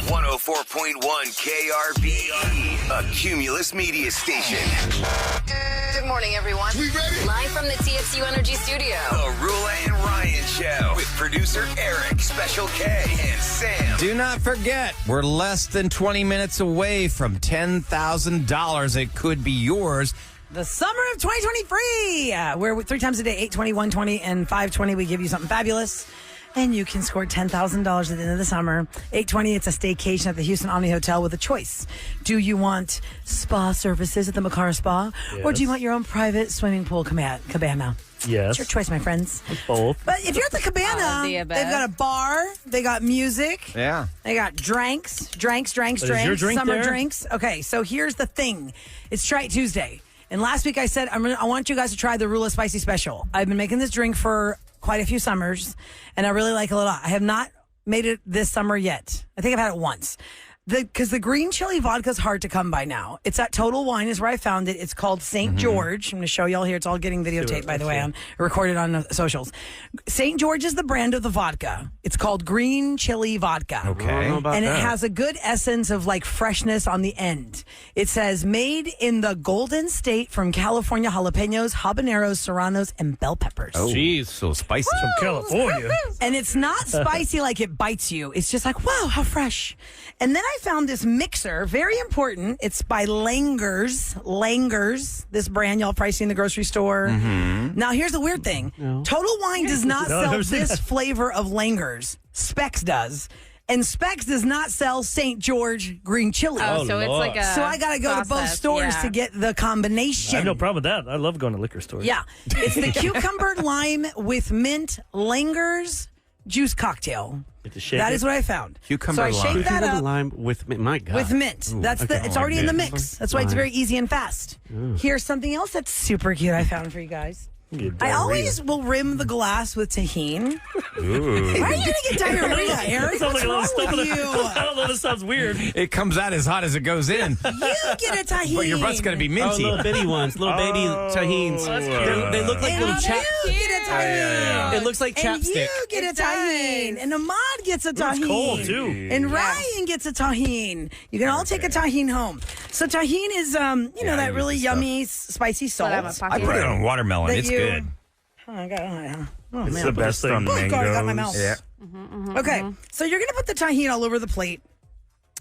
104.1 KRBE, a Cumulus media station. Good morning, everyone. We ready? Live from the TXU Energy Studio. The Roula and Ryan Show with producer Eric, Special K, and Sam. Do not forget, we're less than 20 minutes away from $10,000. It could be yours. The summer of 2023, where 3 times a day, 8:20, 1:20, and 5:20, we give you something fabulous. And you can score $10,000 at the end of the summer. 8:20, it's a staycation at the Houston Omni Hotel with a choice. Do you want spa services at the Makara Spa? Yes. Or do you want your own private swimming pool cabana? Yes. It's your choice, my friends. Both. But if you're at the cabana, they've got a bar, they got music. Yeah. They got drinks, Is your drink summer there? drinks. Okay, so here's the thing. It's Try It Tuesday. And last week I said, I want you guys to try the Roula Spicy Special. I've been making this drink for quite a few summers, and I really like it a lot. I have not made it this summer yet. I think I've had it once. Because the green chili vodka is hard to come by now. It's at Total Wine is where I found it. It's called St. George. I'm going to show y'all here. It's all getting videotaped, by the way, recorded on the socials. St. George is the brand of the vodka. It's called green chili vodka. Okay. And it has a good essence of like freshness on the end. It says made in the Golden State from California jalapenos, habaneros, serranos, and bell peppers. Oh, jeez. So spicy. From California. And it's not spicy like it bites you. It's just like, wow, how fresh. And then I found this mixer, very important. It's by Langer's. Langer's, this brand y'all probably see in the grocery store. Mm-hmm. Now, here's the weird thing. Total Wine does not No, I've sell never seen this that. flavor of Langer's. Specs does. And Specs does not sell St. George green chili. Oh, so it's Lord. like a So I got to go to both process, stores yeah. to get the combination. I have no problem with that. I love going to liquor stores. Yeah. It's the cucumber lime with mint Langer's juice cocktail. You have to shake That it. is what I found. Cucumber so I lime. shake that up lime with my God. with mint. That's the. It's already in the mix. That's why it's very easy and fast. Here's something else that's super cute I found for you guys. I always will rim the glass with tahini. Why are you going to get diarrhea, Eric? Sounds What's like a little wrong stuff in with the- you? I don't know. This sounds weird. It comes out as hot as it goes in. You get a tahini. But your butt's going to be Oh, minty. little bitty ones, little baby tahines. that's cute. They look like And little chap. you get a tahini. It looks like And chapstick. you get a It tahini. does. And Ahmad gets a tahini. It's cold, too. And Ryan gets a tahini. You can all take a tahini home. So tahini is, that really yummy, spicy salt. What, I'm a I put it on watermelon. That It's you- good. Oh, I got it. Oh, It's man. the best on Oh, God, I got my mouth. mangoes. Yeah. Okay, so you're going to put the tahini all over the plate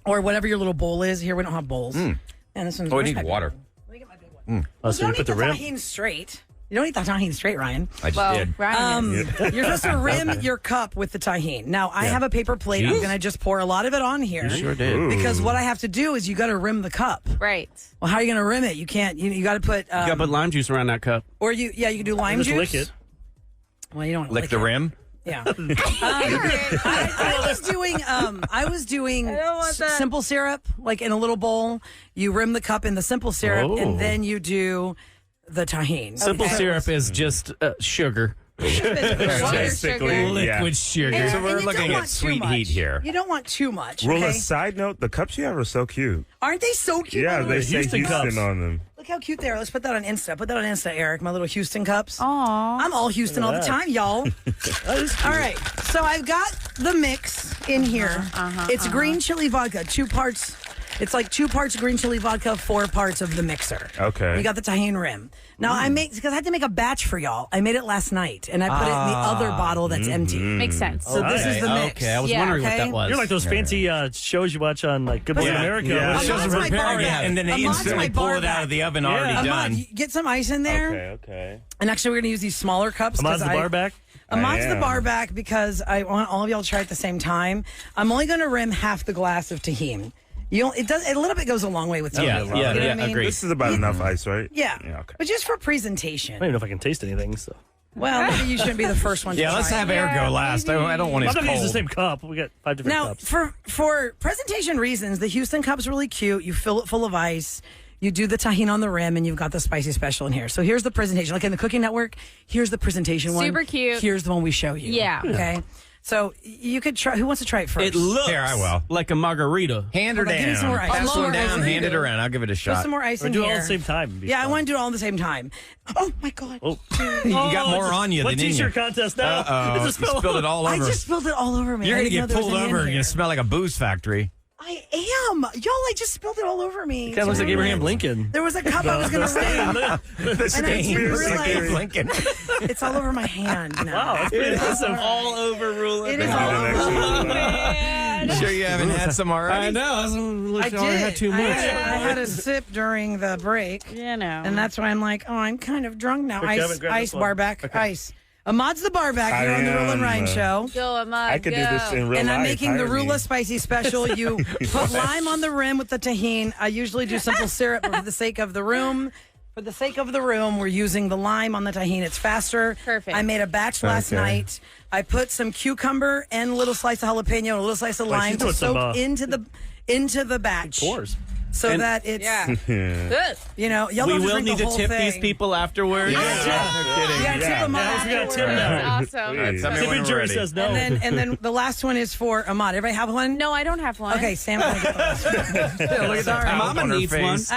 or whatever your little bowl is. Here, we don't have bowls. And this one's Oh, I where's need my big water. one? Let me get my big one. Oh, You so you don't put eat the the rim. tahini straight. You don't eat the tahini straight, Ryan. I just Well, did. Ryan is. You're supposed to rim your cup with the tahini. Now, I have a paper plate. I'm going to just pour a lot of it on here. Sure did. Because what I have to do is you got to rim the cup. Right. Well, how are you going to rim it? You can't. You got to put. You gotta put lime juice around that cup. Or you can do lime Just juice. lick it. Well, you don't wanna Lick the it. rim. Yeah. I was doing don't want that. simple syrup, like in a little bowl. You rim the cup in the simple syrup, Oh. and then you do the tahini. Simple Okay. syrup is just sugar. Sugar. Liquid sugar. And- So and we're you don't looking want at too sweet much. heat here. You don't want too much. Rolla, Okay? side note, the cups you have are so cute. Aren't they so cute? Yeah, My they little say Houston Houston cups. on them. Look how cute they are. Let's put that on Insta. Put that on Insta, Eric. My little Houston cups. Aw. I'm all Houston all the that. time, y'all. All right. So I've got the mix in here. It's green chili vodka, 2 parts. It's like 2 parts green chili vodka, 4 parts of the mixer. Okay. You got the tahini rim. Now because I had to make a batch for y'all. I made it last night, and I put it in the other bottle that's empty. Makes sense. So this is the mix. Okay, I was Yeah, wondering okay. what that was. You're like those fancy shows you watch on like Good Morning Yeah. America. Yeah. Where I'm they on just to my prepare bar it. back. And then they I'm on to instantly my bar pull it out back. of the oven Yeah. already Ahmad, done. you get some ice in there. Okay. And actually, we're going to use these smaller cups. I'm on 'cause the bar back. Ahmad's I the am. bar back because I want all of y'all to try it at the same time. I'm only going to rim half the glass of tahini. It does a little bit goes a long way with tahini. Yeah, You know what I mean? agreed. This is about enough ice, right? Yeah. Okay. But just for I don't presentation. even know if I can taste anything. So Well, maybe you shouldn't be the first one to Yeah, try let's it. have Air go last. I don't want I'm his not gonna use the cold. same cup. We got 5 different Now, cups. for presentation reasons, the Houston cup's really cute. You fill it full of ice. You do the tahini on the rim, and you've got the spicy special in here. So here's the presentation. Like in the Cooking Network, here's the presentation one. Super cute. Here's the one we show you. Yeah. Okay. So you could try. Who wants to try it first? It looks Here, I will. like a margarita. Hand her Hold on, give me some down. more ice. Pass Lower one down, ice. hand it around. I'll give it a Put shot. some more ice Or in do it here. all at the same time. It'd be Yeah, I fun. want to do it all at the same time. Oh my God! You got more on you What than in you. t-shirt contest now? Uh-oh. It's a You spill. spilled it all I over. just spilled it all over me. You're I going to didn't get know there pulled was any in over. You're here. going to smell like a booze factory. Y'all, I just spilled it all over me. Kind of looks like Abraham Lincoln. There was a cup I was going to write. The And I didn't realize Lincoln. it's all over my hand now. Wow, that's pretty impressive. All over Roula. It is all over. Sure you haven't had some already? I know. I did. I had too much. I had a sip during the break. You know. And that's why I'm like, oh, I'm kind of drunk now. Here, Kevin, grab Ice, this one. bar back, ice. Ahmad's the bar back here on the Roula and Ryan show. Go, Ahmad, I could do this in real And life. I'm making the Hire me. Roula spicy special. You put lime on the rim with the tahini. I usually do simple syrup, but for the sake of the room, we're using the lime on the tahini. It's faster. Perfect. I made a batch last night. I put some cucumber and a little slice of jalapeno, and a little slice of lime she's to doing some, soak into the batch. Pours. So that it's, Good. you know, y'all We don't have will drink need the to whole tip thing. these people afterwards. You gotta tip them Yeah, we got afterwards. Tim now. That's awesome. Please. Tell me when Tipping we're jury ready. says no. And then the last one is for Ahmad. Everybody have one? No, I don't have one. Okay, Sam. Look at Look at that Mama on her needs one. face.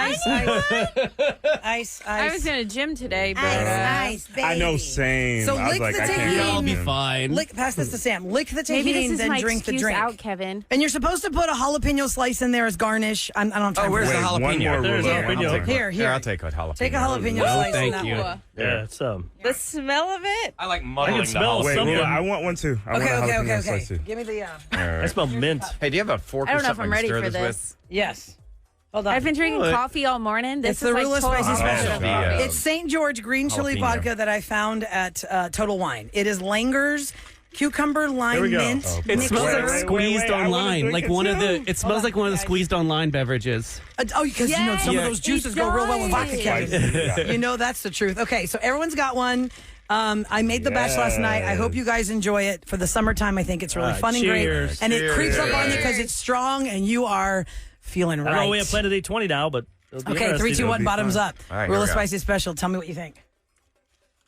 Ice. I was in a gym today, but Ice, baby. I know, same. So I was lick like, the I tahini. can't. I'll be do it. fine. Pass this to Sam. Lick the maybe this tahini, is then my drink the excuse drink. out, Kevin. And you're supposed to put a jalapeno slice in there as garnish. I don't have time Oh, where's for the Wait, jalapeno? one more There's Roula. jalapeno. I'll take one. Here. I'll take a jalapeno. Take a jalapeno No, slice. thank in that you. one. Yeah, it's The smell of it. I like I muddling can smell the Wait, something. Roula, I want one too. I want a jalapeno slice too. Give me the, I smell mint. Hey, do you have a fork I or don't know if something I'm to ready stir for this this. yes. Hold on. I've been drinking coffee all morning. This It's is the like Roula total spicy special. The, It's St. George green chili jalapeno. vodka that I found at Total Wine. It is Langer's cucumber Here lime we go. mint Oh, It mixer. smells like wait, squeezed wait, I on wanna line. drink Like it one of too. the. It smells like one of the squeezed on line beverages. Because you know some of Yeah. those juices go real well with vodka, Kevin. Spicy. You know that's the truth. Okay, so everyone's got one. I made the batch last night. I hope you guys enjoy it for the summertime. I think it's really fun and cheers. great, and it creeps up on you because Cheers. it's strong and you are feeling I right. don't know we have Planet 820 now, but it'll be Okay, 3, interesting. 2, 1, be bottoms fun. up. All right, here we Roula go. spicy special. Tell me what you think.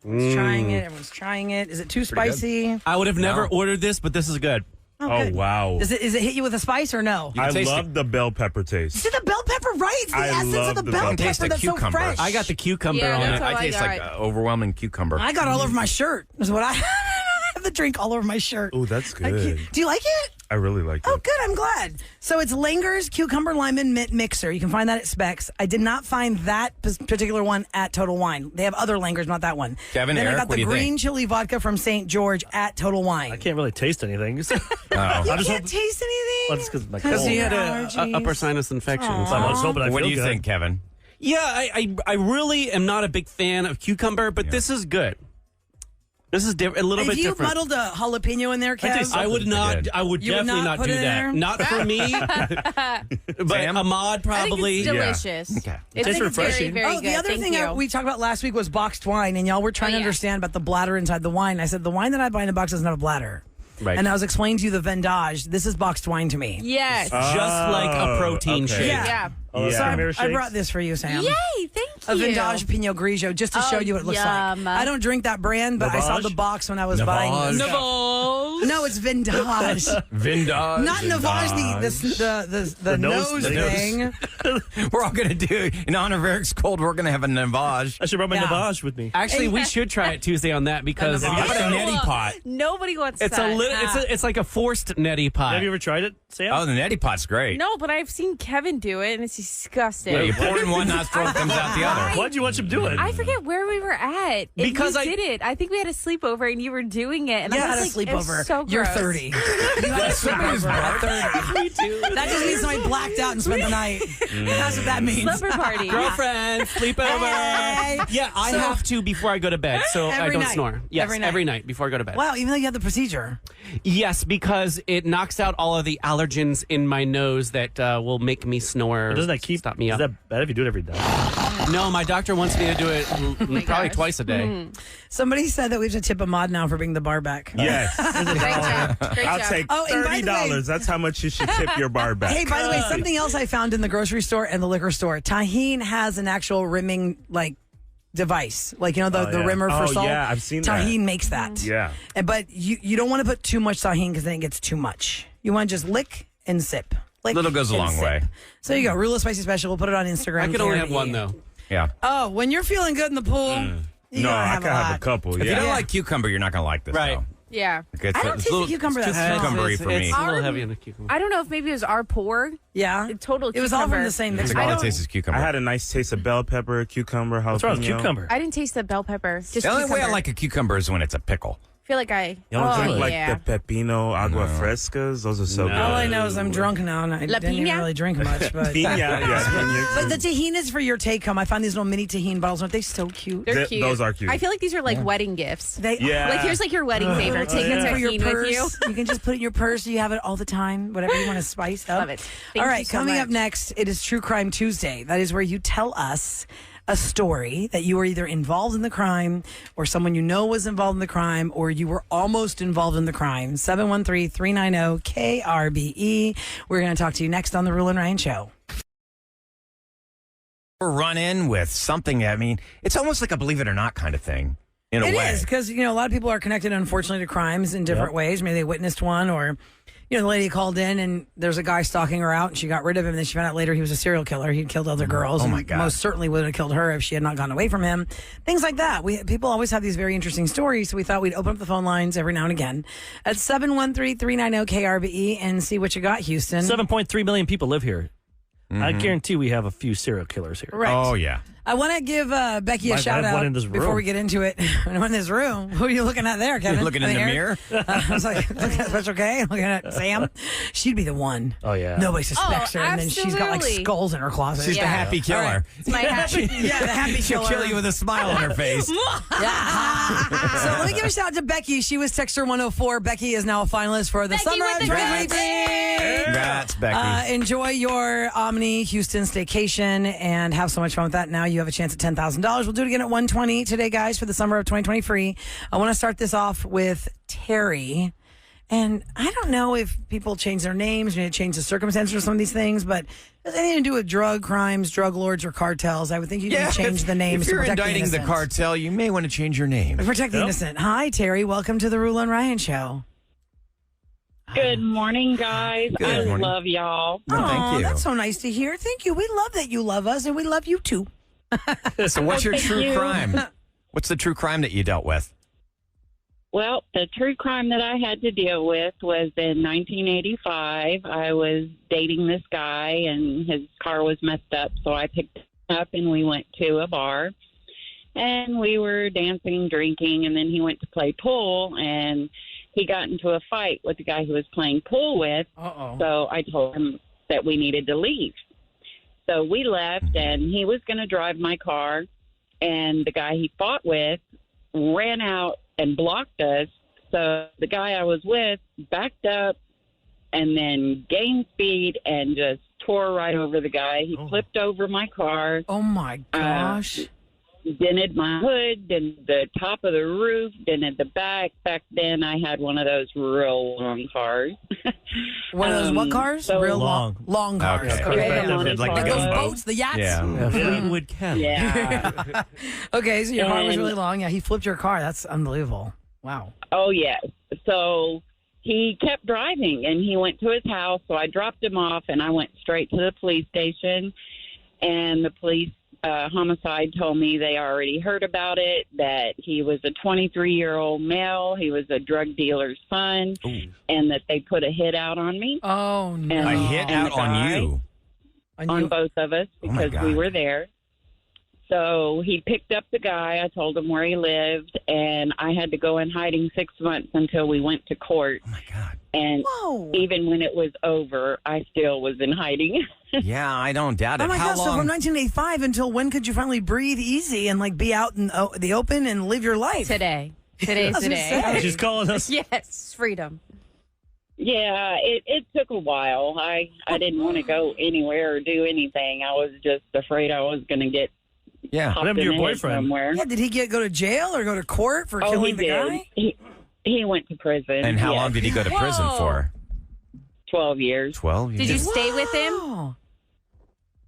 Everyone's trying it. Everyone's trying it. Is it too spicy? I would have never ordered this, but this is good. Oh, good. wow. Does it hit you with a spice or no? You I taste love the bell pepper taste. See the bell pepper, right? It's the I essence love of the the bell bell pepper Taste the that's so cucumber. fresh. I got the cucumber Yeah, on that's it. all I taste like overwhelming cucumber. I got all over my shirt. Is what I have the drink all over my shirt. Oh, that's I good. can't- Do you like it? I really like Oh, it. good. I'm glad. So it's Langer's Cucumber Lime and Mint Mixer. You can find that at Specs. I did not find that particular one at Total Wine. They have other Langers, not that one. Kevin, then Eric, I got what the do you green think? chili vodka from St. George at Total Wine. I can't really taste anything. You I'm just can't hoping- taste anything? Well, it's 'cause my Because cold. He had Allergies. a upper sinus infection. So I'm just hoping I What feel do you good. think, Kevin? Yeah, I really am not a big fan of cucumber, but this is good. This is a little If bit you different. muddled a jalapeno in there, taste Kev, I would not. good. I would You would definitely not not put do it in that. there? Not for me. But Sam? Ahmad probably. I think it's delicious. Okay. It's tastes refreshing. very, very oh, good. the other Thank thing you. we talked about last week was boxed wine, and y'all were trying to yeah. understand about the bladder inside the wine. I said the wine that I buy in a box doesn't have a bladder. Right. And I was explaining to you the vendage. This is boxed wine to me. Yes. Just like a protein okay. shake. yeah. Oh, those Yeah. Chimera I shakes? brought this for you, Sam. Yay! Thank A you. Vendage Pinot Grigio, just to show Oh, you what it looks yum. like. I don't drink that brand, but I saw Navage? the box when I was buying this. Navals. No, it's Vendage. Vindage. Not Navage, the nose nose thing. thing. We're all going to do, in honor of Eric's cold, we're going to have a Navage. I should bring my Yeah. Navage with me. Actually, we should try it Tuesday on that because How about a neti pot? Nobody wants it's that. a little. It's like a forced neti pot. Have you ever tried it, Sam? Oh, the neti pot's great. No, but I've seen Kevin do it, and it's disgusting. Yeah, you pour it in one nostril, it comes out the other. Why'd you watch him do it? I forget where we were at. Because you I- did it. I think we had a sleepover, and you were doing it. And You I had a was like, sleepover. It's so You're gross. 30. You had a sleepover at 30. Me too. That just means somebody blacked out and spent the night. That's what that means. Slumber party. Girlfriend, sleepover. Hey. Yeah, I So- have to before I go to bed, so I Every don't night. snore. Yes, Every night. every night before I go to bed. Wow, even though you had the procedure. Yes, because it knocks out all of the allergens in my nose that will make me snore. Doesn't that keep stop me Is up? that bad if you do it every day? No, my doctor wants me to do it probably gosh. twice a day. Somebody said that we have to tip Ahmad now for being the bar back. Yes. Great job. Great I'll job. take Oh, and by the way- $30. That's how much you should tip your bar back. Hey, by the way, something else I found in the grocery store and the liquor store. Tahine has an actual rimming device, the yeah. rimmer for Oh, salt. yeah, I've seen that. Tahine makes that. Yeah. But you don't want to put too much tahine because then it gets too much. You want to just lick and sip. Lick Little goes a and long sip. way. So you go, Roula Spicy Special. We'll put it on Instagram. I could only have KRE. one though. Yeah. Oh, when you're feeling good in the pool, you No, gotta I have can a have a lot. couple. If you Yeah. don't like cucumber, you're not going to like this, Right. though. Yeah. Okay, I don't taste the cucumber It's that too strong. cucumbery for me. It's a little Our- heavy in the cucumber. I don't know if maybe it was our pour. Yeah. Total It was all from cucumber. the same It's mix. like all it tastes is cucumber. I had a nice taste of bell pepper, cucumber, jalapeno. What's wrong with cucumber? I didn't taste the bell pepper. Just The only way I cucumber. like a cucumber is when it's a pickle. I feel like I. You don't drink like yeah. the pepino agua frescas? Those are so No. good. All I know is I'm drunk now, and I La didn't even piña? really drink much. But Piña, yeah, but the tahini is for your take home. I find these little mini tahini bottles. Aren't they so cute? They're Th- cute. those are cute. I feel like these are like wedding gifts. They Yeah. Like here's like your wedding favor. Take It's a for your tahini with purse. you. You can just put it in your purse. You have it all the time. Whatever you want to spice up. Love it. Thank All you right, so coming up much. next, it is True Crime Tuesday. That is where you tell us a story that you were either involved in the crime or someone you know was involved in the crime or you were almost involved in the crime. 713-390-KRBE. We're going to talk to you next on The Roula and Ryan Show. Run in with something. I mean, it's almost like a believe it or not kind of thing. In a It way. is because, a lot of people are connected, unfortunately, to crimes in different ways. Maybe they witnessed one or, the lady called in and there's a guy stalking her out and she got rid of him. And then she found out later he was a serial killer. He'd killed other girls. Oh, my and God. Most certainly would have killed her if she had not gone away from him. Things like that. People always have these very interesting stories. So we thought we'd open up the phone lines every now and again at 713-390-KRBE and see what you got, Houston. 7.3 million people live here. I guarantee we have a few serial killers here. Right. Oh, yeah. I want to give Becky a Might shout have one out in this before room. we get into it. I'm in this room. Who are you looking at there, Kevin? You're looking in the mirror? I was like, looking at Special K, looking at Sam. She'd be the one. Oh, yeah. Nobody suspects Oh, her, and then she's got like absolutely. skulls in her closet. She's the Yeah. happy killer. All right. It's my happy. Yeah, the happy She'll killer. kill you with a smile on her face. So let me give a shout out to Becky. She was Texter 104. Becky is now a finalist for the Becky Summer with of the 2023. Congrats, Becky. Enjoy your Omni Houston staycation and have so much fun with that. Now you have a chance at $10,000. We'll do it again at 120 today, guys, for the summer of 2023. I want to start this off with Terry. And I don't know if people change their names, maybe change the circumstances of some of these things, but it has anything to do with drug crimes, drug lords, or cartels. I would think you need to change the names If to you're protect indicting the the innocent. cartel, you may want to change your name. Protect the innocent. Hi, Terry. Welcome to the Roula and Ryan Show. Good morning, guys. Good I morning. love y'all. No, thank Aw, you. That's so nice to hear. Thank you. We love that you love us, and we love you too. So what's your Thank true you. crime? What's the true crime that you dealt with? Well, the true crime that I had to deal with was in 1985. I was dating this guy, and his car was messed up, so I picked him up, and we went to a bar. And we were dancing, drinking, and then he went to play pool, and he got into a fight with the guy who was playing pool with. Uh-oh. So I told him that we needed to leave. So we left, and he was going to drive my car, and the guy he fought with ran out and blocked us. So the guy I was with backed up and then gained speed and just tore right over the guy. He flipped over my car, Oh, my gosh. dented my hood, dented the top of the roof, dented the back. Back then, I had one of those real long cars. One of those what cars? so Real long. long cars. Okay. Okay. Money Like Like a those boat. boats, the yachts? Yeah. Fleetwood Ken. Yeah. Okay, so your car was And- really long. Yeah, he flipped your car. That's unbelievable. Wow. Oh, yes. So he kept driving, and he went to his house. So I dropped him off, and I went straight to the police station. And the police homicide told me they already heard about it, that he was a 23-year-old male. He was a drug dealer's son, and that they put a hit out on me, Oh, no. And- A hit And out the on guy- you. on both of us, Oh, my because we God. were there. So he picked up the guy. I told him where he lived, and I had to go in hiding 6 months until we went to court. Oh, my God. And Whoa. even when it was over, I still was in hiding. Yeah, I don't doubt it. Oh, my How gosh. So long? from 1985 until when could you finally breathe easy and, like, be out in the open and live your life? Today. Today's I was the gonna day. say. She's calling us. Yes, freedom. Yeah, it took a while. I didn't want to go anywhere or do anything. I was just afraid I was going to get Yeah. popped happened to in your the head boyfriend? somewhere. Yeah, did he go to jail or go to court for Oh, he killing the did. guy? He went to prison. And how yes. long did he go to prison Whoa. for? 12 years. 12 years. Did you stay with him? Oh.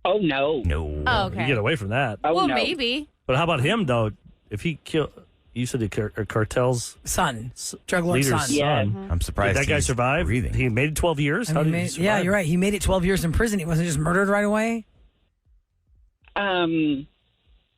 Oh, no. No. Oh, You okay. get away from that. Oh, well, no. maybe. But how about him, though? If he killed, you said the cartel's Son. Drug lord's leader's son. son. Yeah. I'm surprised Did that guy he's survive? breathing. He made it 12 years? I How mean, did he survive? yeah, you're right. He made it 12 years in prison. He wasn't just murdered right away.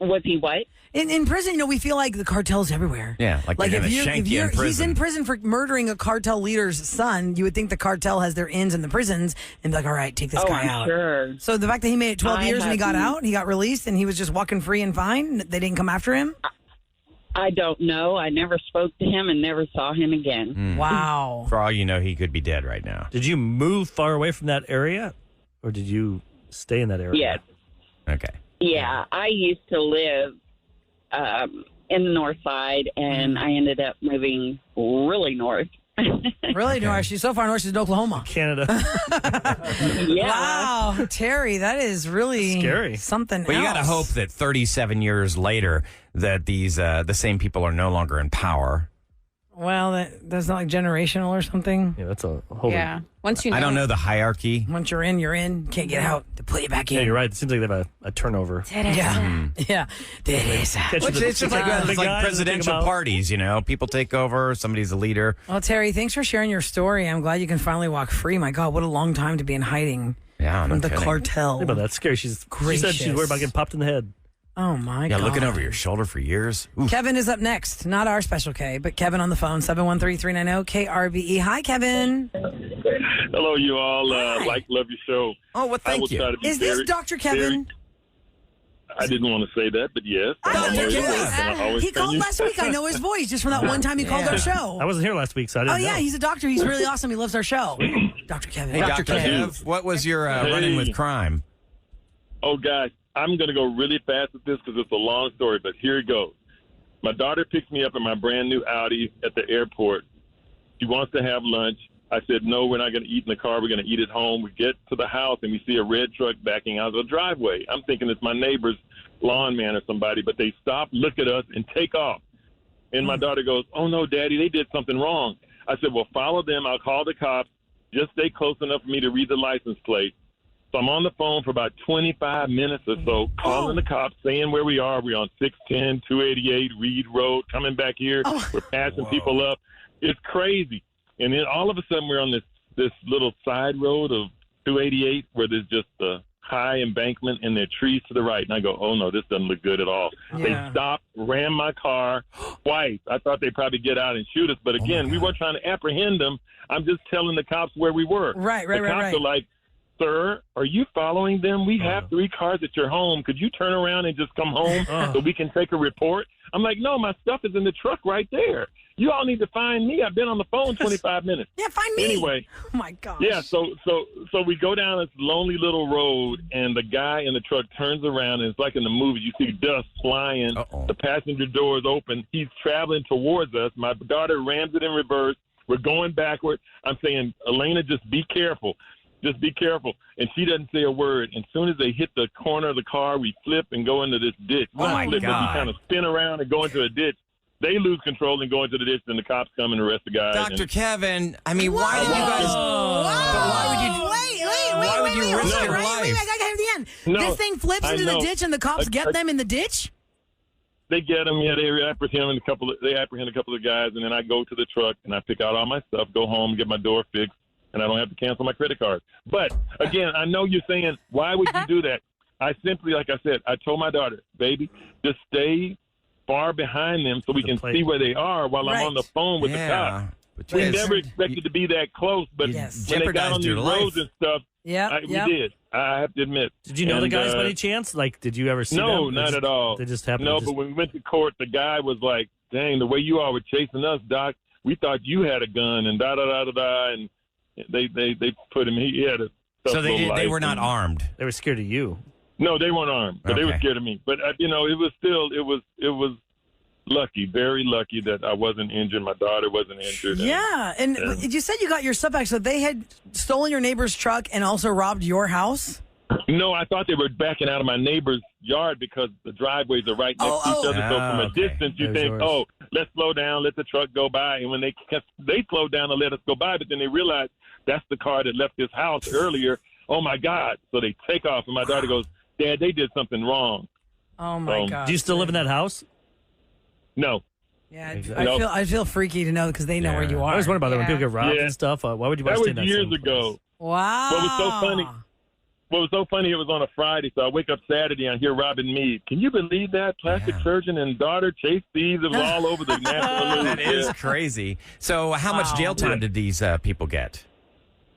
Was he what? In prison, we feel like the cartel's everywhere. Yeah, like they're gonna shank you in he's prison. in prison for murdering a cartel leader's son, you would think the cartel has their ends in the prisons and be like, all right, take this guy out. Sure. So the fact that he made it 12 years and he got out, he got released, and he was just walking free and fine, they didn't come after him? I don't know. I never spoke to him and never saw him again. Wow. For all you know, he could be dead right now. Did you move far away from that area, or did you stay in that area? Yes. Okay. Yeah, I used to live in the north side, and I ended up moving really north. Really north? She's so far north, she's in Oklahoma. Canada. Yeah. Wow, Terry, that is really Scary. something But you got to hope that 37 years later that these the same people are no longer in power. Well, that's not like generational or something. Yeah, that's a whole. Yeah. Once you know. I don't know the hierarchy. Once you're in, you're in. Can't get out to put you back in. Yeah, you're right. It seems like they have a turnover. Yeah. Yeah. That is. Catch Which the- it's just like, the it's like guys that presidential think about- parties, People take over, somebody's a leader. Well, Terry, thanks for sharing your story. I'm glad you can finally walk free. My God, what a long time to be in hiding Yeah, from no the kidding. cartel. Think about that. Scary. She said she's worried about getting popped in the head. Oh, my Yeah, God. looking over your shoulder for years. Oof. Kevin is up next. Not our special K, but Kevin on the phone, 713-390-KRBE. Hi, Kevin. Hello, you all. Hi. Love your show. Oh, well, I will thank you. try to be Is this very- Dr. Kevin? I didn't want to say that, but yes. I know I'm his always voice. working. I always He called tell you. last week. I know his voice just from that one time he called our show. I wasn't here last week, so I Oh, didn't know. yeah, he's a doctor. He's really awesome. He loves our show. Dr. Kevin. Hey, Dr. Kev. Kev, what was your run-in with crime? Oh, guys, I'm going to go really fast with this because it's a long story, but here it goes. My daughter picks me up in my brand new Audi at the airport. She wants to have lunch. I said, no, we're not going to eat in the car. We're going to eat at home. We get to the house, and we see a red truck backing out of the driveway. I'm thinking it's my neighbor's lawn man or somebody, but they stop, look at us, and take off. And my daughter goes, oh, no, Daddy, they did something wrong. I said, well, follow them. I'll call the cops. Just stay close enough for me to read the license plate. So I'm on the phone for about 25 minutes or so, calling the cops, saying where we are. We're on 610, 288, Reed Road, coming back here. We're passing people up. It's crazy. And then all of a sudden, we're on this little side road of 288 where there's just a high embankment and there are trees to the right. And I go, oh, no, this doesn't look good at all. Yeah. They stopped, ran my car twice. I thought they'd probably get out and shoot us. But again, we weren't trying to apprehend them. I'm just telling the cops where we were. Right. The cops are like, sir, are you following them? We have 3 cars at your home. Could you turn around and just come home so we can take a report? I'm like, no, my stuff is in the truck right there. You all need to find me. I've been on the phone 25 minutes. Yeah, find me. Anyway. Oh, my gosh. Yeah, so we go down this lonely little road, and the guy in the truck turns around, and it's like in the movie. You see dust flying. Uh-oh. The passenger door is open. He's traveling towards us. My daughter rams it in reverse. We're going backward. I'm saying, Elena, just be careful. Just be careful. And she doesn't say a word. And as soon as they hit the corner of the car, we flip and go into this ditch. Oh, my flip, but God. we kind of spin around and go into a ditch. They lose control and go into the ditch, and the cops come and arrest the guy. Dr. And, Kevin, I mean, why did you guys... But why would you... Why would you risk Wait, your wait, life? wait, I gotta have the end. No, This thing flips I into the know. ditch and the cops get them in the ditch? They get him. Yeah, they apprehend a couple of guys, and then I go to the truck and I pick out all my stuff, go home, get my door fixed, and I don't have to cancel my credit card. But again, I know you're saying, why would you do that? I simply, like I said, I told my daughter, baby, just stay far behind them so we can see where they are while I'm on the phone with the cops. But We you guys- never expected to be that close, but Yes. when they got on Jeopardized these your roads life. and stuff, Yep. we did. I have to admit. Did you know the And, guys by any chance? Like, did you ever see them? No, They not just- at all. They just happened No, to but when we went to court, the guy was like, dang, the way you all were chasing us, Doc, we thought you had a gun and da-da-da-da-da, and they put him, he had a tough So little they life. were not armed. They were scared of you. No, they weren't armed, but they were Okay. scared of me. But, it was lucky, very lucky that I wasn't injured. My daughter wasn't injured. Yeah. And you said you got your stuff back, so they had stolen your neighbor's truck and also robbed your house? No, I thought they were backing out of my neighbor's yard because the driveways are right next to each other. So from a okay. distance, you There's think, yours. let's slow down, let the truck go by. And when they slowed down to let us go by, but then they realized that's the car that left this house earlier. Oh, my God. So they take off, and my daughter goes, Dad, they did something wrong. Oh, my God. Do you still live in that house? No. Yeah, Exactly. I feel freaky to know because they know where you are. I always wonder about that when Yeah. people get robbed Yeah. and stuff. Why would you want That to stay was in that years same ago. Wow. What was so funny, what was so funny, it was on a Friday, so I wake up Saturday and I hear Robin Meade. Can you believe that? Plastic surgeon and daughter chase thieves all over the national news. That is crazy. So how much jail time did these people get?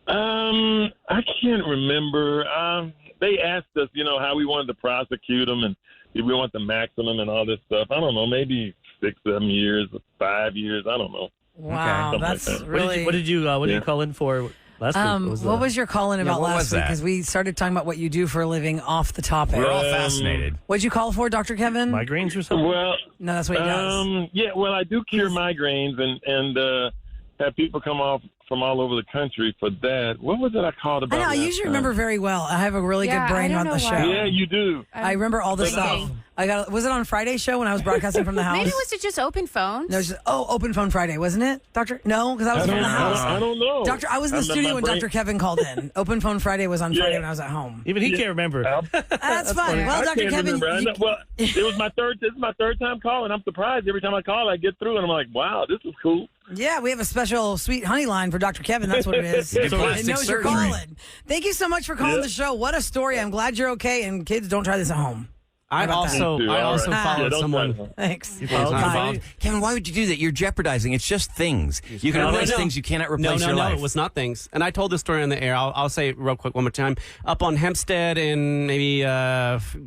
I can't remember. They asked us, how we wanted to prosecute them and if we want the maximum and all this stuff. I don't know, maybe 6, 7 years, 5 years. I don't know. Wow, Something that's like that. really. What did you call in for last week? What was your call in about what last was week? that? Because we started talking about what you do for a living off the topic. We're all fascinated. What'd you call for, Dr. Kevin? Migraines or something? Well, No, that's what he does. yeah, well, I do cure migraines and have people come off from all over the country for that. What was it I called about? I know. I last usually time? remember very well. I have a really Yeah, good brain I on don't the know show. why. Yeah, you do. I remember all the stuff. Was it on Friday's show when I was broadcasting from the house? Maybe was it just open phones? There's Open Phone Friday, wasn't it, Doctor? No, because I was from the house. I don't know. Doctor, I was in the studio when Dr. Kevin called in. Open Phone Friday was on Friday when I was at home. Even he can't remember. That's fun. Well, I Dr. can't Kevin, remember. Well, it was my third. This is my third time calling. I'm surprised every time I call, I get through, and I'm like, wow, this is cool. yeah, we have a special sweet honey line for Dr. Kevin. That's what it is. Get It plastic knows you're surgery. calling. Thank you so much for calling the show. What a story. I'm glad you're okay. And kids, don't try this at home. I about that? also Me too. I All also right. followed Yeah, don't someone. try that. Thanks. followed Bye. somebody? Kevin, why would you do that? You're jeopardizing. It's just things. You can replace things you cannot replace No, your life. it was not things. And I told this story on the air. I'll say it real quick one more time. Up on Hempstead and maybe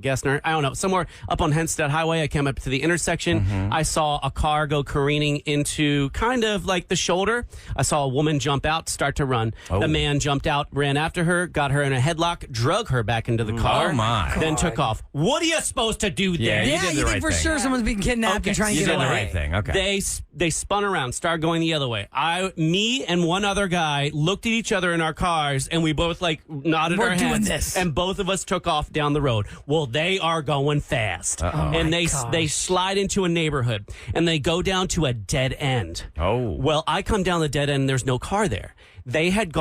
Gessner, I don't know, somewhere up on Hempstead Highway, I came up to the intersection. I saw a car go careening into kind of like the shoulder. I saw a woman jump out, start to run. Oh. The man jumped out, ran after her, got her in a headlock, drug her back into the car. Oh, my. Then took off. What are you supposed to do Yeah, there? you Yeah, did the you right think for thing. sure someone's being kidnapped Okay, and trying to You get did the away. right thing. Okay. They spun around, started going the other way. Me and one other guy looked at each other in our cars, and we both nodded We're our doing heads, this. and both of us took off down the road. Well, they are going fast, and they slide into a neighborhood, and they go down to a dead end. Oh. Well, I come down the dead end, and there's no car there. They had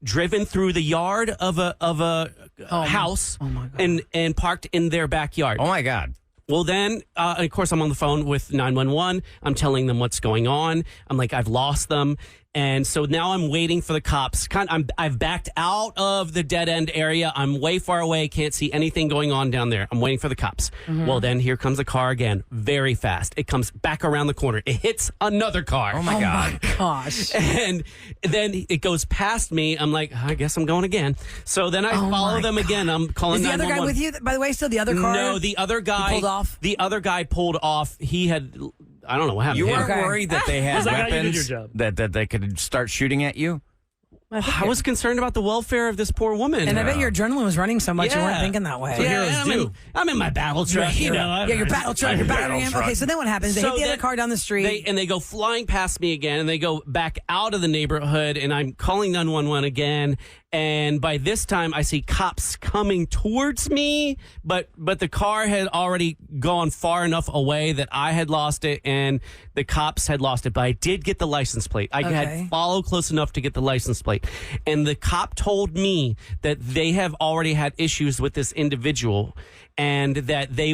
driven through the yard of a house and parked in their backyard. Oh, my God. Well, then, of course, I'm on the phone with 911. I'm telling them what's going on. I'm like, I've lost them. And so now I'm waiting for the cops. I've backed out of the dead end area. I'm way far away. Can't see anything going on down there. I'm waiting for the cops. Well, then here comes a car again, very fast. It comes back around the corner. It hits another car. Oh, my God. Gosh. And then it goes past me. I'm like, I guess I'm going again. So then I follow them again. I'm calling Is the other guy 911. with you, by the way, still the other car? No, the other guy He pulled off? The other guy pulled off. He had, I don't know what happened. You to him. weren't Okay. worried that they had He's like, "Oh, you did weapons your job." that they could start shooting at you? I was concerned about the welfare of this poor woman. And I bet your adrenaline was running so much you weren't Yeah. thinking that way. So I'm in my battle truck, you know. Yeah, your battle truck, your battle ram. Okay, so then what happens? They hit the other car down the street. They go flying past me again, and they go back out of the neighborhood, and I'm calling 911 again. And by this time, I see cops coming towards me, but the car had already gone far enough away that I had lost it, and the cops had lost it. But I did get the license plate. I Okay. had followed close enough to get the license plate. And the cop told me that they have already had issues with this individual, and that they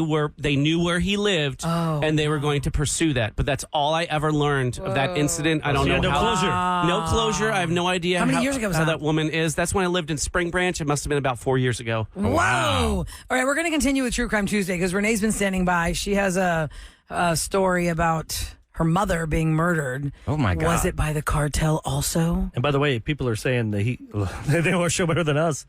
knew where he lived, and they were going to pursue that. But that's all I ever learned of that incident. I don't So you know had no how. closure. No closure. I have no idea How many years ago was how that? that woman is. That's when I lived in Spring Branch. It must have been about 4 years ago. Whoa. All right, we're going to continue with True Crime Tuesday because Renee's been standing by. She has a story about her mother being murdered. Oh, my God. Was it by the cartel also? And by the way, people are saying that they know our show better than us.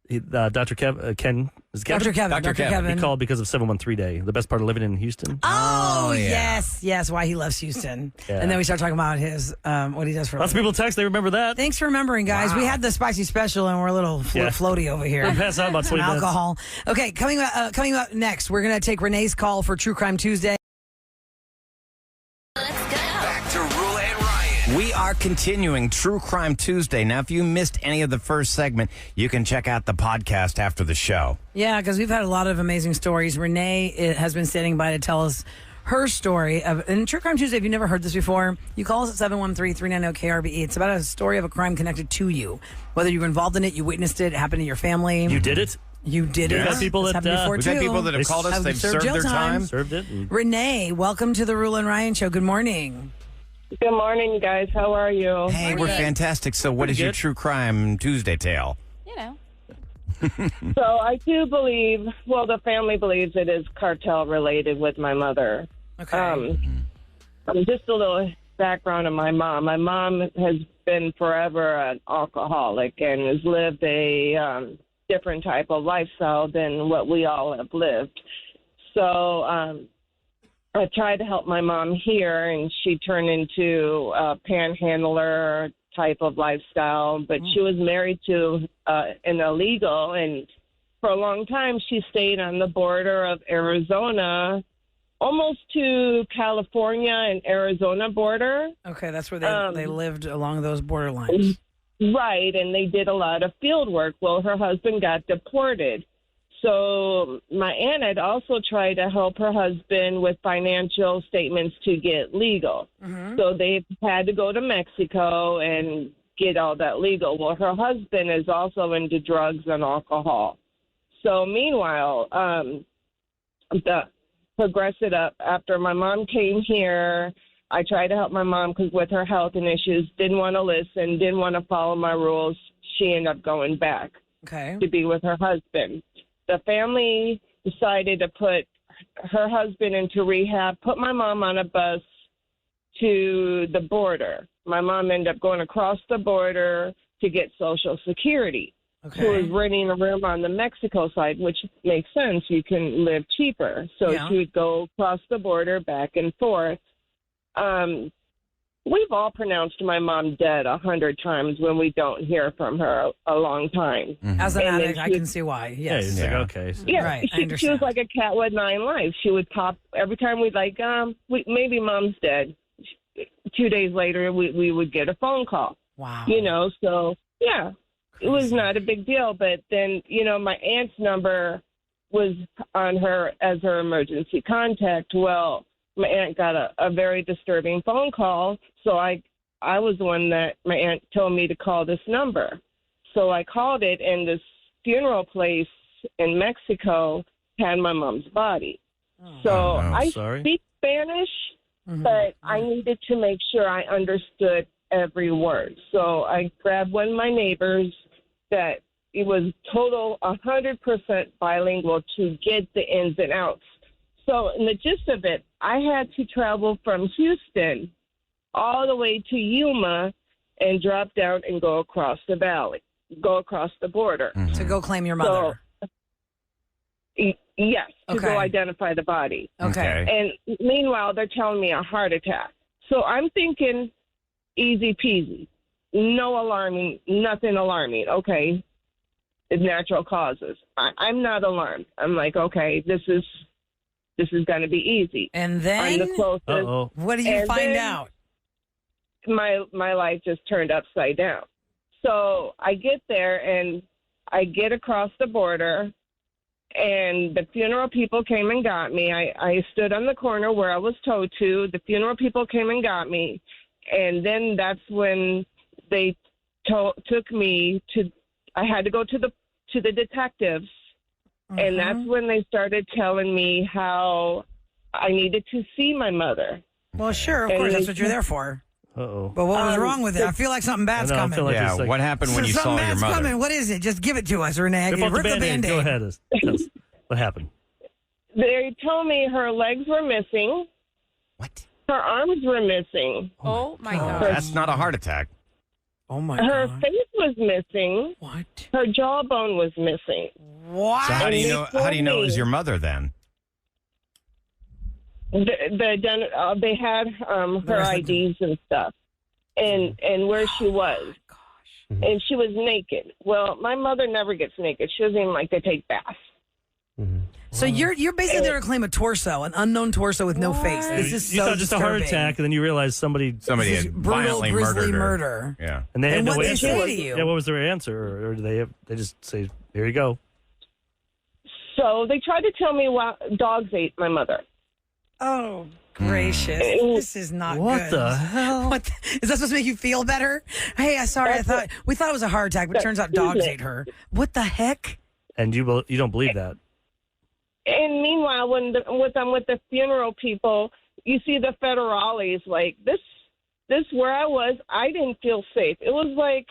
Dr. Ken, is it Kevin? Dr. Kevin. Dr. Kevin. He called because of 713 Day, the best part of living in Houston. Oh, yeah. yes, why he loves Houston. Yeah. And then we start talking about his what he does for a Lots of living. people text, they remember that. Thanks for remembering, guys. We had the spicy special, and we're a little floaty over here. We'll pass out about 20 minutes. Alcohol. Okay, coming up next, we're going to take Renee's call for True Crime Tuesday. Back to Roula and Ryan. We are continuing True Crime Tuesday. Now, if you missed any of the first segment, you can check out the podcast after the show. Yeah, because we've had a lot of amazing stories. Renee has been standing by to tell us her story. And True Crime Tuesday, if you've never heard this before, you call us at 713-390-KRBE. It's about a story of a crime connected to you. Whether you were involved in it, you witnessed it, it happened in your family. You did it? You did it. We've had people It's that, happened before, We've too. had people that have called us, they've served jail their time. Served it. And Renee, welcome to the Roula and Ryan Show. Good morning. Good morning, guys. How are you? Hey, we're fantastic. So what is your good. True Crime Tuesday tale? You know. So I do believe, well, the family believes it is cartel related with my mother. Okay. Just a little background on my mom. My mom has been forever an alcoholic and has lived a different type of lifestyle than what we all have lived. So I tried to help my mom here, and she turned into a panhandler type of lifestyle. But she was married to an illegal, and for a long time she stayed on the border of Arizona, almost to California and Arizona border. Okay, that's where they lived along those borderlines. Right, and they did a lot of field work. Well, her husband got deported. So my aunt had also tried to help her husband with financial statements to get legal. So they had to go to Mexico and get all that legal. Well, her husband is also into drugs and alcohol. So meanwhile, progressed it up. After my mom came here, I tried to help my mom because with her health and issues, didn't want to listen, didn't want to follow my rules. She ended up going back to be with her husband. The family decided to put her husband into rehab, put my mom on a bus to the border. My mom ended up going across the border to get Social Security. She was renting a room on the Mexico side, which makes sense. You can live cheaper. So she would go across the border back and forth. We've all pronounced my mom dead 100 times when we don't hear from her a long time. As an addict, I can see why. Yes. Like, okay. So. Yeah, Right, she was like a cat with 9 lives. She would pop every time we'd like, maybe mom's dead. 2 days later, we would get a phone call. Wow. You know, so yeah, it was not a big deal. But then, you know, my aunt's number was on her as her emergency contact. Well, my aunt got a very disturbing phone call, so I was the one that my aunt told me to call this number. So I called it, and this funeral place in Mexico had my mom's body. So I speak Spanish, but I needed to make sure I understood every word. So I grabbed one of my neighbors that it was total 100% bilingual to get the ins and outs. So in the gist of it, I had to travel from Houston all the way to Yuma and drop down and go across the valley, go across the border. To go claim your mother. So, yes, to go identify the body. Okay. And meanwhile, they're telling me a heart attack. So I'm thinking easy peasy, no alarming, nothing alarming. Okay, it's natural causes. I'm not alarmed. I'm like, okay, this is going to be easy. And then, I'm the closest. What do you find out? My life just turned upside down. So I get there and I get across the border, and the funeral people came and got me. I stood on the corner where I was towed to. The funeral people came and got me, and then that's when they took me to. I had to go to the detectives. And that's when they started telling me how I needed to see my mother. Well, sure, of course, that's what you're there for. Uh-oh. But what was wrong with it? I feel like something bad's coming. What happened when you saw your mother? Coming. What is it? Just give it to us, Renee. Rip the Band-Aid. Go ahead. Tell us what happened? They told me her legs were missing. What? Her arms were missing. Oh, my God. That's not a heart attack. Oh, my Her God. face was missing. What? Her jawbone was missing. What? So how do you know? How do you know it was your mother then? They had her IDs and stuff, and where she was, and she was naked. Well, my mother never gets naked. She doesn't even like to take baths. So you're basically there to claim a torso, an unknown torso with no face. This is you so thought just a heart disturbing. attack, and then you realized somebody had violently grisly murdered her. murder. Yeah. And they had no what they answer. say to you? Yeah, what was their answer, or do they just say, "Here you go"? So they tried to tell me dogs ate my mother. Oh, gracious. This is not What good. the hell? Is that supposed to make you feel better? Hey, sorry, we thought it was a heart attack, but it turns out dogs ate her. What the heck? And you don't believe that? And meanwhile, when I'm with the funeral people, you see the federales like this where I was. I didn't feel safe. It was like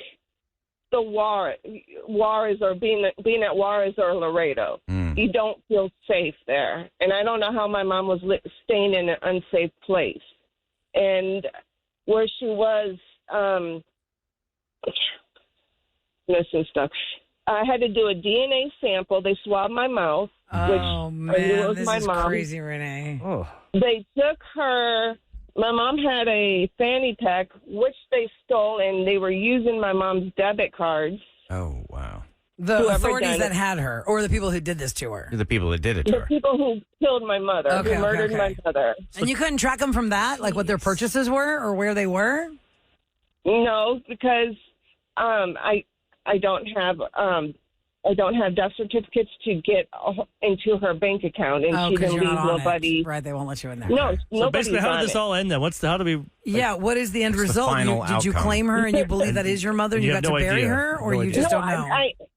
the Juarez or being at Juarez or Laredo. You don't feel safe there. And I don't know how my mom was staying in an unsafe place. And where she was, missing stuff. I had to do a DNA sample. They swabbed my mouth. Oh, which I knew man, was this my is mom. crazy, Renee. Oh. They took her. My mom had a fanny pack, which they stole, and they were using my mom's debit cards. Oh, wow. The Whoever authorities done that it. had her, or the people who did this to her. The people that did it to The her. people who killed my mother, Okay, who murdered my mother. And you couldn't track them from that, like what their purchases were or where they were? No, because I don't have death certificates to get into her bank account, and she because didn't you're leave not on nobody. it. Right, they won't let you in there. No, So nobody's basically, how on did this it. all end then? How do we? Yeah, what is the end What's the result? final Did you outcome? claim her and you believe that is your mother and You you have got to no bury idea. her, or No you idea. just don't know?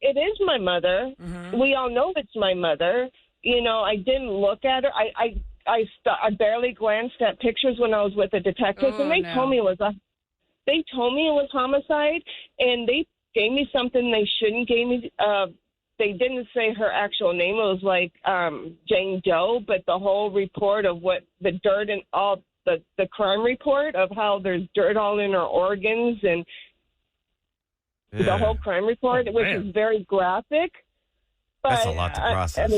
It is my mother. We all know it's my mother. You know, I didn't look at her. I barely glanced at pictures when I was with the detectives, and they told me it was homicide, and they gave me something they shouldn't gave me. They didn't say her actual name. It was like Jane Doe, but the whole report of what the dirt and all the crime report of how there's dirt all in her organs and the whole crime report, which is very graphic. But, That's a lot to process.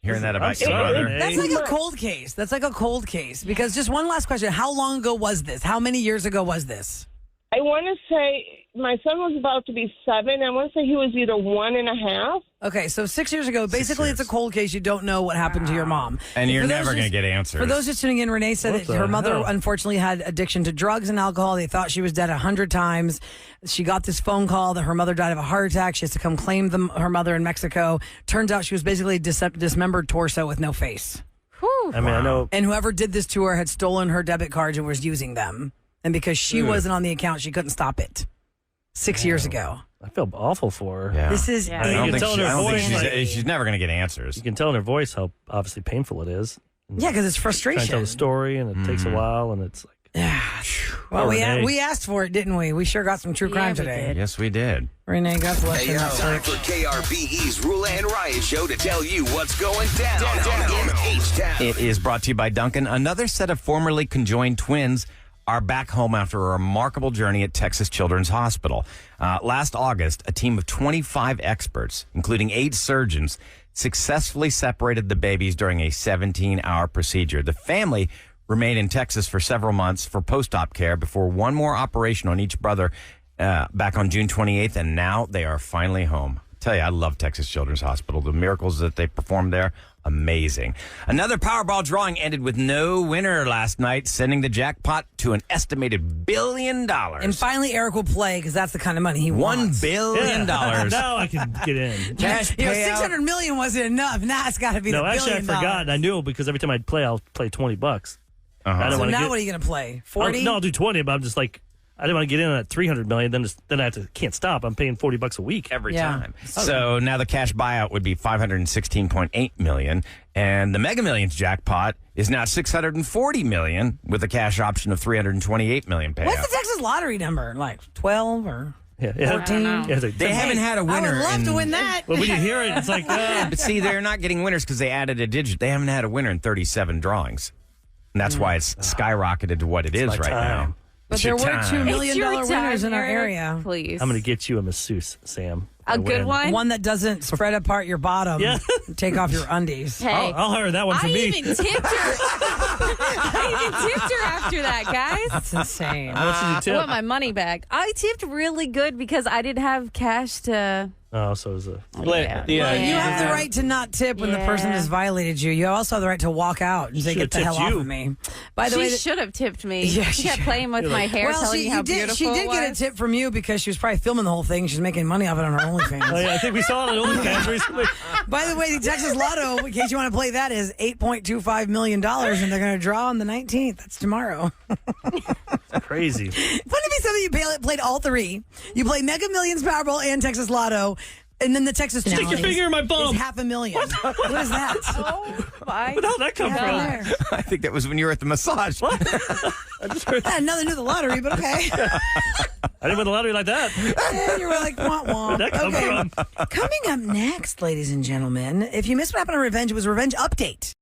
Hearing that about your sorry. mother. That's like a cold case. That's like a cold case. Because just one last question. How long ago was this? How many years ago was this? I want to say my son was about to be 7. I want to say he was either 1.5. Okay, so 6 years ago, basically it's a cold case. You don't know what happened to your mom. And you're For those never going to just- get answers. For those just tuning in, Renee said What that her the mother hell? unfortunately had addiction to drugs and alcohol. They thought she was dead 100 times. She got this phone call that her mother died of a heart attack. She has to come claim her mother in Mexico. Turns out she was basically a dismembered torso with no face. I mean, I know. And whoever did this to her had stolen her debit cards and was using them. And because she wasn't on the account, she couldn't stop it. 6 years ago. I feel awful for her. Yeah. This is I I You don't can think, tell in her I don't think voice, she's never going to get answers. You can tell in her voice how obviously painful it is. Yeah, because it's Trying to tell frustration. the story, and it takes a while, and it's like. Well, Renee. we asked for it, didn't we? We sure got some true crime we today. did. Yes, we did. Renee, God bless Hey, you. it's time for KRBE's Roula and Ryan show to tell you what's going down in H-Town. It is brought to you by Duncan. Another set of formerly conjoined twins are back home after a remarkable journey at Texas Children's Hospital. Last August, a team of 25 experts, including 8 surgeons, successfully separated the babies during a 17-hour procedure. The family remained in Texas for several months for post-op care before one more operation on each brother back on June 28th, and now they are finally home. I tell you, I love Texas Children's Hospital. The miracles that they performed there, amazing. Another Powerball drawing ended with no winner last night, sending the jackpot to an estimated $1 billion. And finally, Eric will play because that's the kind of money he $1 wants. billion. Now I can get in. Cash You know, payout. 600 million wasn't enough. Now it's got to be No, the actually, I $1 billion. forgot. I knew because every time I'd play, I'll play $20. I don't So want now to what are you going to play? 40? No, I'll do 20, but I'm just like, I didn't want to get in on that 300 million. Then I can't stop. I'm paying $40 a week Every Yeah. time. So now the cash buyout would be $516.8 million, and the Mega Millions jackpot is now $640 million with a cash option of $328 million payout. What's the Texas lottery number? Like 12 or Yeah, 14? Yeah, it's like, They haven't had a winner. I would love in- to win that. But when you hear it, it's like, But see, they're not getting winners because they added a digit. They haven't had a winner in 37 drawings. And that's why it's skyrocketed to what it is my right time. now. But It's there your were time. $2 million It's your winners time, in our Eric. area. Please. I'm going to get you a masseuse, Sam. A good one? One that doesn't spread apart your bottom. Yeah. and take off your undies. Hey, I'll hire that one for I me. even tipped her. I even tipped her after that, guys. That's insane. How much did you I tip? want my money back. I tipped really good because I didn't have cash to. Oh, so it was a. Yeah. You have the right to not tip when the person Yeah. has violated you. You also have the right to walk out and say, Should've get the hell tipped off you. of me. By the She way, should have tipped me. Yeah, she she kept should. playing with my hair, telling me how beautiful she did it get a was. tip from you because she was probably filming the whole thing. She's making money off it on her OnlyFans. Oh, yeah, I think we saw it on OnlyFans recently. By the way, the Texas Lotto, in case you want to play that, is $8.25 million, and they're going to draw on the 19th. That's tomorrow. Crazy. Wouldn't it be something you played all three? You play Mega Millions, Powerball, and Texas Lotto, and then the Texas Stick Challenge your finger in my is bum. $500,000. What is that? Oh my! Where'd all that come God. from? I think that was when you were at the massage. I just heard. I never knew the lottery, but okay. I didn't win the lottery like that. And you were like, womp womp. Where'd that come from? Coming up next, ladies and gentlemen, if you missed what happened on Revenge, it was Revenge Update.